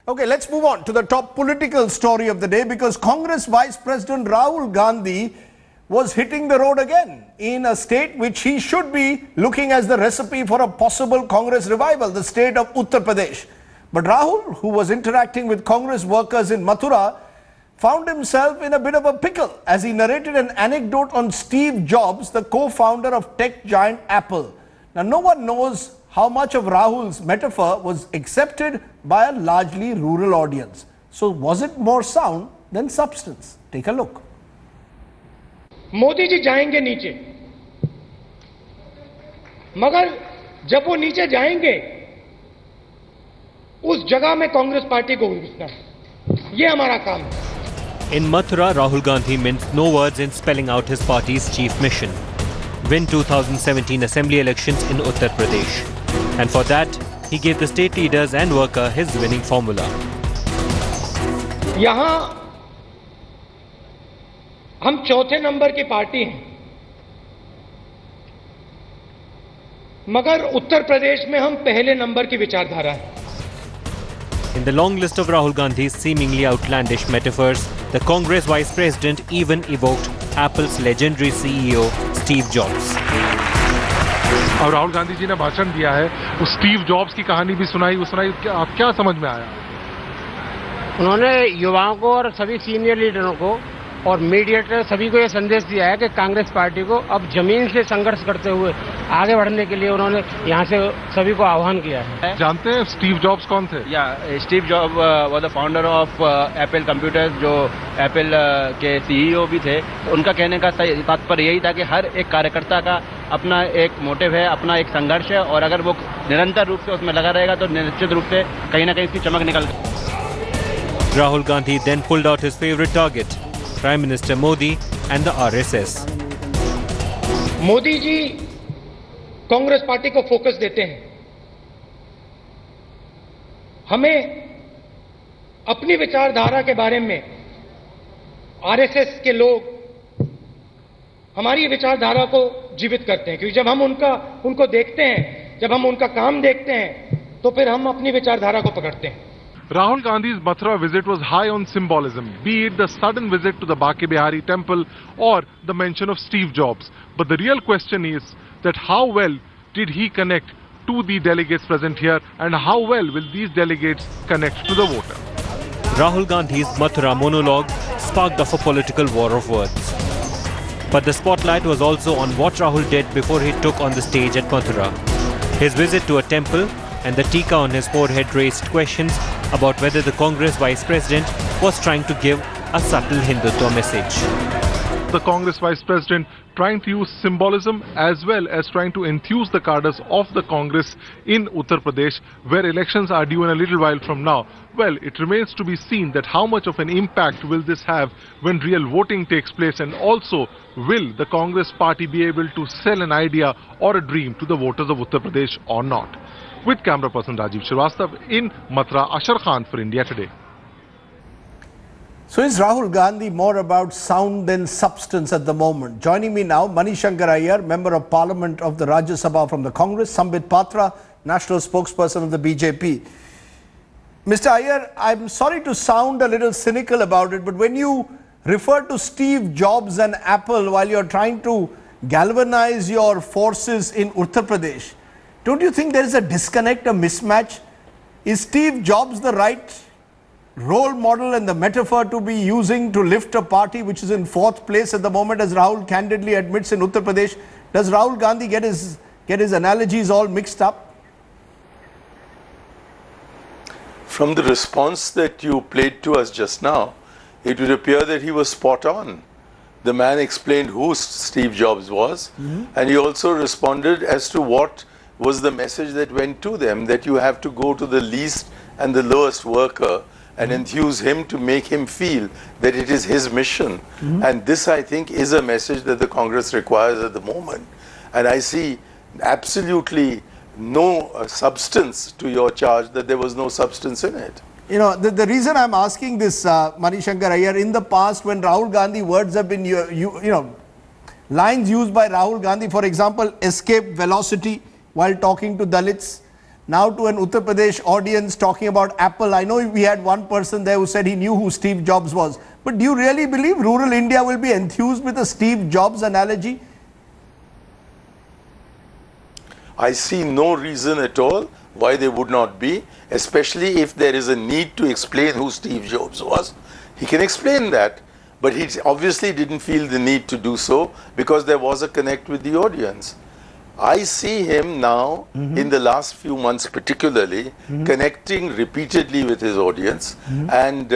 Okay, let's move on to the top political story of the day, because Congress Vice President Rahul Gandhi was hitting the road again in a state which he should be looking as the recipe for a possible Congress revival, the state of Uttar Pradesh. But Rahul, who was interacting with Congress workers in Mathura, found himself in a bit of a pickle as he narrated an anecdote on Steve Jobs, the co-founder of tech giant Apple. Now, no one knows how much of Rahul's metaphor was accepted by a largely rural audience. So, was it more sound than substance? Take a look. Modi ji जाएंगे नीचे, मगर जब वो नीचे जाएंगे उस जगह में कांग्रेस पार्टी को घुसना है, ये हमारा काम है. In Mathura, Rahul Gandhi minced no words in spelling out his party's chief mission: win 2017 assembly elections in Uttar Pradesh. And for that, he gave the state leaders and worker his winning formula. यहाँ हम चौथे number की party हैं, मगर उत्तर प्रदेश में हम पहले number की विचारधारा है. In the long list of Rahul Gandhi's seemingly outlandish metaphors, the Congress Vice President even evoked Apple's legendary CEO Steve Jobs. और राहुल गांधी जी ने भाषण दिया है, उस स्टीव जॉब्स की कहानी भी सुनाई. क्या समझ में आया? उन्होंने युवाओं को और सभी सीनियर लीडरों को और मीडिएटर सभी को यह संदेश दिया है कि कांग्रेस पार्टी को अब जमीन से संघर्ष करते हुए आगे बढ़ने के लिए उन्होंने यहां से सभी को आह्वान किया है. जानते हैं स्टीव जॉब्स कौन थे? Steve job was the founder of Apple computers, जो एप्पल के सीईओ भी थे. उनका कहने का तात्पर्य यही था कि हर एक कार्यकर्ता का अपना एक मोटिव है, अपना एक संघर्ष है, और अगर वो निरंतर रूप से उसमें लगा रहेगा तो निश्चित रूप से कहीं ना कहीं इसकी चमक निकल. Rahul Gandhi then pulled out his favorite target, Prime Minister Modi and the RSS. Modi ji Congress party को फोकस देते हैं. हमें अपनी विचारधारा के बारे में आरएसएस के लोग हमारी विचारधारा को जीवित करते हैं, क्योंकि जब हम उनको देखते हैं, जब हम उनका काम देखते हैं, तो फिर हम अपनी विचारधारा को पकड़ते हैं. Rahul Gandhi's Mathura visit was high on symbolism, be it the sudden visit to the Baki Bihari temple or the mention of Steve Jobs. But the real question is that how well did he connect to the delegates present here, and how well will these delegates connect to the voter? Rahul Gandhi's Mathura monologue sparked off a political war of words. But the spotlight was also on what Rahul did before he took on the stage at Mathura. His visit to a temple and the tika on his forehead raised questions about whether the Congress Vice President was trying to give a subtle Hindutva message. The Congress Vice President trying to use symbolism as well as trying to enthuse the cadres of the Congress in Uttar Pradesh, where elections are due in a little while from now. Well, it remains to be seen that how much of an impact will this have when real voting takes place, and also will the Congress party be able to sell an idea or a dream to the voters of Uttar Pradesh or not. With camera person Rajiv Shrivastava in Mathura, Ashar Khan for India Today. So is Rahul Gandhi more about sound than substance at the moment? Joining me now, Manishankar Iyer, Member of Parliament of the Rajya Sabha from the Congress, Sambit Patra, National Spokesperson of the BJP. Mr. Iyer, I'm sorry to sound a little cynical about it, but when you refer to Steve Jobs and Apple while you're trying to galvanize your forces in Uttar Pradesh, don't you think there is a disconnect, a mismatch? Is Steve Jobs the right role model and the metaphor to be using to lift a party which is in 4th place at the moment, as Rahul candidly admits in Uttar Pradesh? Does Rahul Gandhi get his analogies all mixed up? From the response that you played to us just now, it would appear that he was spot on. The man explained who Steve Jobs was, and he also responded as to what was the message that went to them, that you have to go to the least and the lowest worker and enthuse him to make him feel that it is his mission. And this, I think, is a message that the Congress requires at the moment. And I see absolutely no substance to your charge that there was no substance in it. You know, the reason I'm asking this, Manishankar Iyer, in the past when Rahul Gandhi words have been, lines used by Rahul Gandhi, for example, escape velocity while talking to Dalits, now to an Uttar Pradesh audience talking about Apple. I know we had one person there who said he knew who Steve Jobs was. But do you really believe rural India will be enthused with a Steve Jobs analogy? I see no reason at all why they would not be, especially if there is a need to explain who Steve Jobs was. He can explain that, but he obviously didn't feel the need to do so because there was a connect with the audience. I see him now, in the last few months particularly, connecting repeatedly with his audience and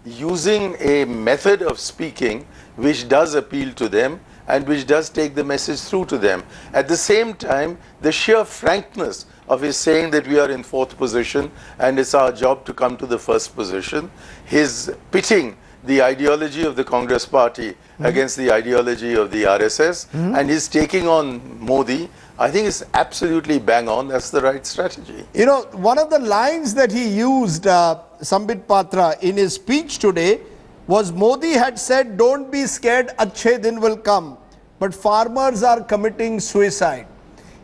using a method of speaking which does appeal to them and which does take the message through to them. At the same time, the sheer frankness of his saying that we are in 4th position and it's our job to come to the 1st position, his pitting the ideology of the Congress party against the ideology of the RSS, and his taking on Modi, I think is absolutely bang on. That's the right strategy. You know, one of the lines that he used, Sambit Patra, in his speech today was Modi had said, don't be scared, achhe din will come, but farmers are committing suicide.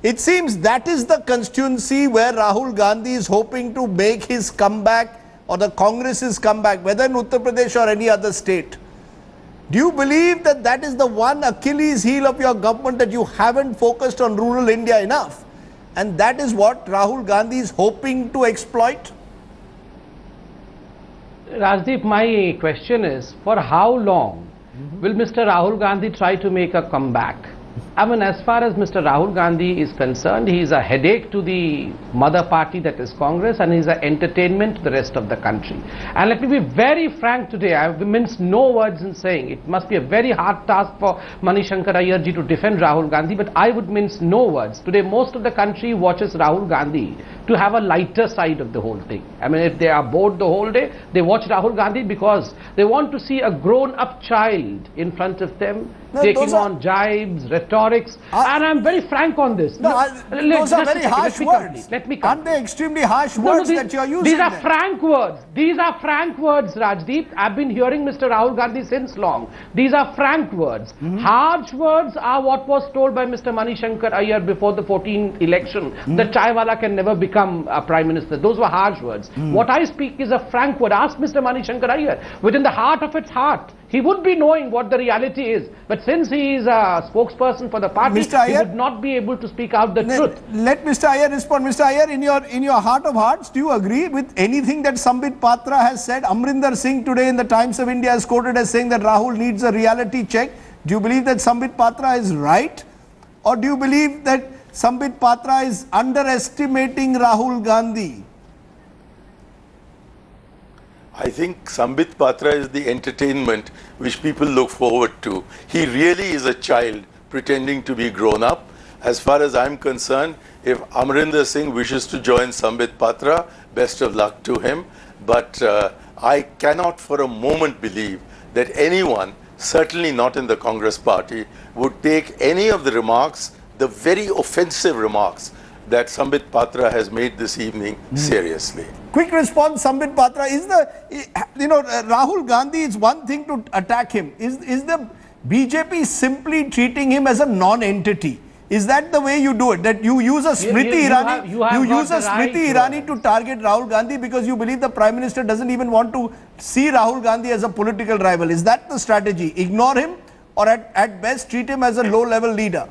It seems that is the constituency where Rahul Gandhi is hoping to make his comeback, or the Congress's comeback, whether in Uttar Pradesh or any other state. Do you believe that that is the one Achilles heel of your government, that you haven't focused on rural India enough? And that is what Rahul Gandhi is hoping to exploit? Rajdeep, my question is, for how long will Mr. Rahul Gandhi try to make a comeback? I mean, as far as Mr. Rahul Gandhi is concerned, he is a headache to the mother party, that is Congress, and he is an entertainment to the rest of the country. And let me be very frank today, I have minced no words in saying it must be a very hard task for Manishankar Iyer ji to defend Rahul Gandhi, but I would mince no words. Today, most of the country watches Rahul Gandhi to have a lighter side of the whole thing. I mean, if they are bored the whole day, they watch Rahul Gandhi because they want to see a grown-up child in front of them, taking on jibes, rhetorics, and I'm very frank on this. No, those are very harsh words. Let me come. Aren't they extremely harsh words that you are using? These are frank words. These are frank words, Rajdeep. I've been hearing Mr. Rahul Gandhi since long. These are frank words. Harsh words are what was told by Mr. Manishankar Iyer before the 14th election, that Chaiwala can never become a Prime Minister. Those were harsh words. What I speak is a frank word. Ask Mr. Manishankar Iyer. Within the heart of its heart, he would be knowing what the reality is. But since he is a spokesperson for the party, he would not be able to speak out the truth. Let Mr. Iyer respond. Mr. Iyer, in your heart of hearts, do you agree with anything that Sambit Patra has said? Amrinder Singh today in the Times of India is quoted as saying that Rahul needs a reality check. Do you believe that Sambit Patra is right? Or do you believe that Sambit Patra is underestimating Rahul Gandhi? I think Sambit Patra is the entertainment which people look forward to. He really is a child pretending to be grown up. As far as I'm concerned, if Amrinder Singh wishes to join Sambit Patra, best of luck to him. But I cannot for a moment believe that anyone, certainly not in the Congress party, would take any of the remarks, the very offensive remarks, that Sambit Patra has made this evening seriously. Quick response, Sambit Patra. Is Rahul Gandhi, is one thing to attack him. Is the BJP simply treating him as a non-entity? Is that the way you do it? That you use a Smriti Irani to target Rahul Gandhi because you believe the Prime Minister doesn't even want to see Rahul Gandhi as a political rival. Is that the strategy? Ignore him, or at best treat him as a low-level leader?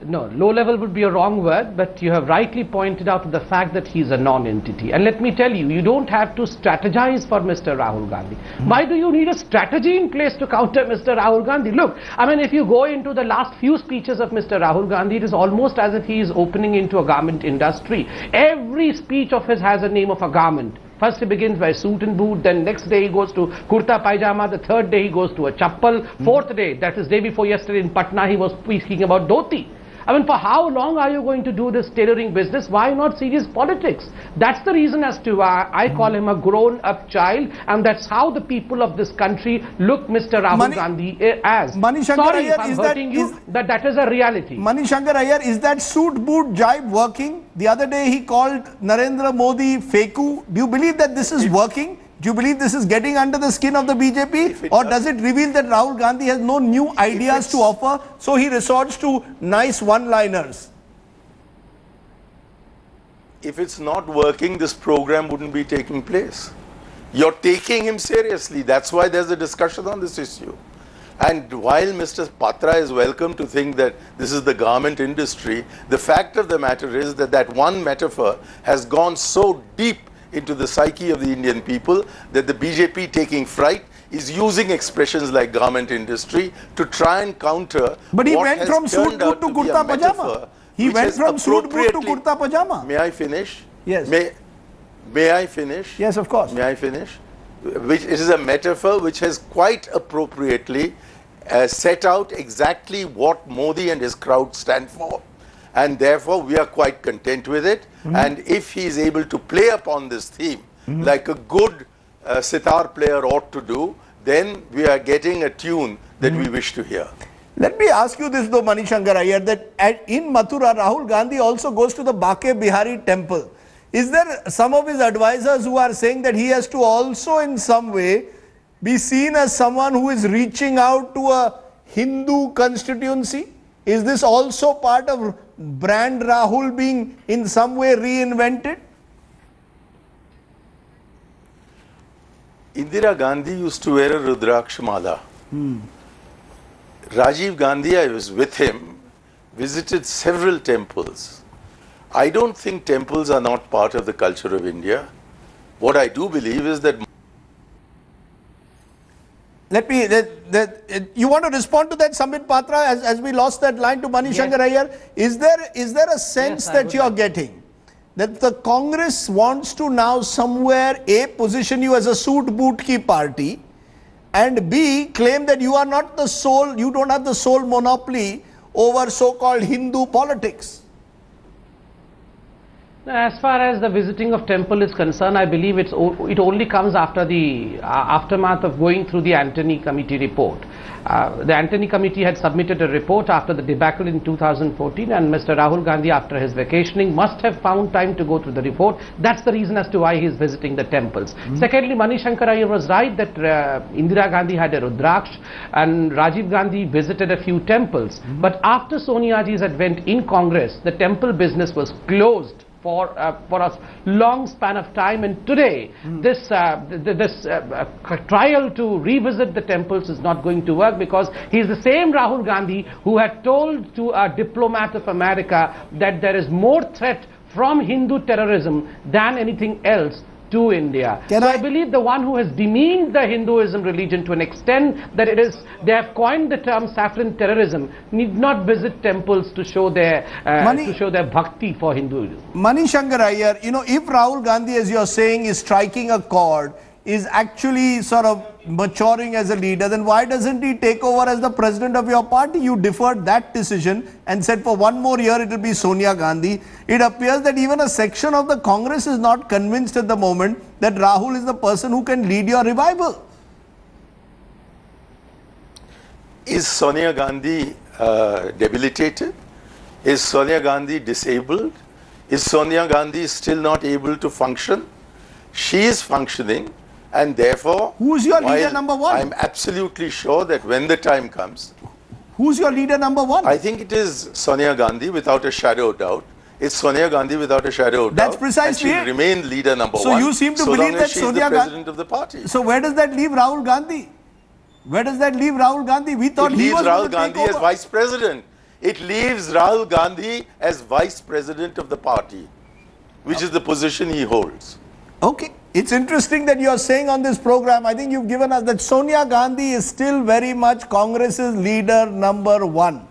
No, low level would be a wrong word, but you have rightly pointed out the fact that he is a non-entity. And let me tell you, you don't have to strategize for Mr. Rahul Gandhi. Why do you need a strategy in place to counter Mr. Rahul Gandhi? Look, I mean, if you go into the last few speeches of Mr. Rahul Gandhi, it is almost as if he is opening into a garment industry. Every speech of his has a name of a garment. First he begins by suit and boot, then next day he goes to kurta pajama, the third day he goes to a chappal, fourth day, that is day before yesterday in Patna, he was speaking about dhoti. I mean, for how long are you going to do this tailoring business? Why not serious politics? That's the reason as to why I call him a grown-up child, and that's how the people of this country look Mr. Rahul Gandhi as. Sorry if I'm hurting you, that is a reality. Manishankar Iyer, is that suit boot jibe working? The other day he called Narendra Modi Feku. Do you believe that this is working? Do you believe this is getting under the skin of the BJP, or does it reveal that Rahul Gandhi has no new ideas to offer, so he resorts to nice one-liners? if it's not working, this program wouldn't be taking place. You're taking him seriously. That's why there's a discussion on this issue. And while Mr. Patra is welcome to think that this is the garment industry, the fact of the matter is that that one metaphor has gone so deep into the psyche of the Indian people that the BJP, taking fright, is using expressions like garment industry to try and counter. But he went from suit boot to kurta pajama. He went from suit boot to kurta pajama. May I finish? Yes. May I finish? Yes, of course. May I finish? Which it is a metaphor which has quite appropriately set out exactly what Modi and his crowd stand for. And therefore, we are quite content with it. And if he is able to play upon this theme, like a good sitar player ought to do, then we are getting a tune that we wish to hear. Let me ask you this though, Manishankar Iyer, that in Mathura, Rahul Gandhi also goes to the Bake Bihari temple. Is there some of his advisors who are saying that he has to also in some way be seen as someone who is reaching out to a Hindu constituency? Is this also part of brand Rahul being in some way reinvented? Indira Gandhi used to wear a Rudraksh mala. Rajiv Gandhi, I was with him, visited several temples. I don't think temples are not part of the culture of India. What I do believe is that... You want to respond to that, Sambit Patra, as we lost that line to Manishankar Iyer? Is there a sense that you are getting that the Congress wants to now somewhere A, position you as a suit boot ki party, and B, claim that you are not the sole, you don't have the sole monopoly over so-called Hindu politics? As far as the visiting of temple is concerned, I believe it only comes after the aftermath of going through the Antony Committee report. The Antony Committee had submitted a report after the debacle in 2014, and Mr. Rahul Gandhi, after his vacationing, must have found time to go through the report. That's the reason as to why he is visiting the temples. Secondly, Manishankar Iyer was right that Indira Gandhi had a Rudraksh and Rajiv Gandhi visited a few temples. But after Sonia Ji's advent in Congress, the temple business was closed for a long span of time, and today this trial to revisit the temples is not going to work, because he is the same Rahul Gandhi who had told to a diplomat of America that there is more threat from Hindu terrorism than anything else to India. I believe the one who has demeaned the Hinduism religion to an extent that they have coined the term saffron terrorism need not visit temples to show their bhakti for Hinduism. Manishankar Iyer, you know, if Rahul Gandhi, as you are saying, is striking a chord, is actually sort of maturing as a leader, then why doesn't he take over as the president of your party? You deferred that decision and said for one more year it will be Sonia Gandhi. It appears that even a section of the Congress is not convinced at the moment that Rahul is the person who can lead your revival. Is Sonia Gandhi debilitated? Is Sonia Gandhi disabled? Is Sonia Gandhi still not able to function? She is functioning. And therefore, who's your leader number one? I'm absolutely sure that when the time comes... Who's your leader number one? I think it is Sonia Gandhi without a shadow of doubt. It's Sonia Gandhi without a shadow of doubt. That's precisely and she'll remain leader number one. So you seem to believe that Sonia Gandhi is the president of the party. So where does that leave Rahul Gandhi? Where does that leave Rahul Gandhi? We thought he was Rahul Gandhi as vice president. It leaves Rahul Gandhi as vice president of the party, which is the position he holds. Okay. It's interesting that you are saying on this program, I think you've given us that Sonia Gandhi is still very much Congress's leader number one.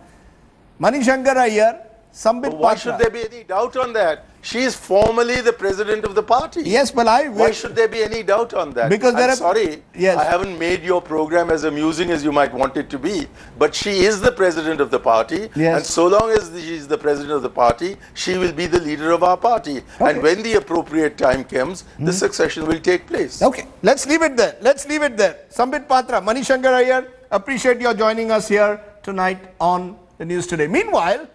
Manishankar Iyer, Sambit Patra. Why should there be any doubt on that? She is formally the president of the party. Yes, but why should there be any doubt on that? Because I'm sorry, yes. I haven't made your program as amusing as you might want it to be. But she is the president of the party. Yes. And so long as she is the president of the party, she will be the leader of our party. Okay. And when the appropriate time comes, the succession will take place. Okay, let's leave it there. Let's leave it there. Sambit Patra, Manishankar Iyer, appreciate your joining us here tonight on the News Today. Meanwhile,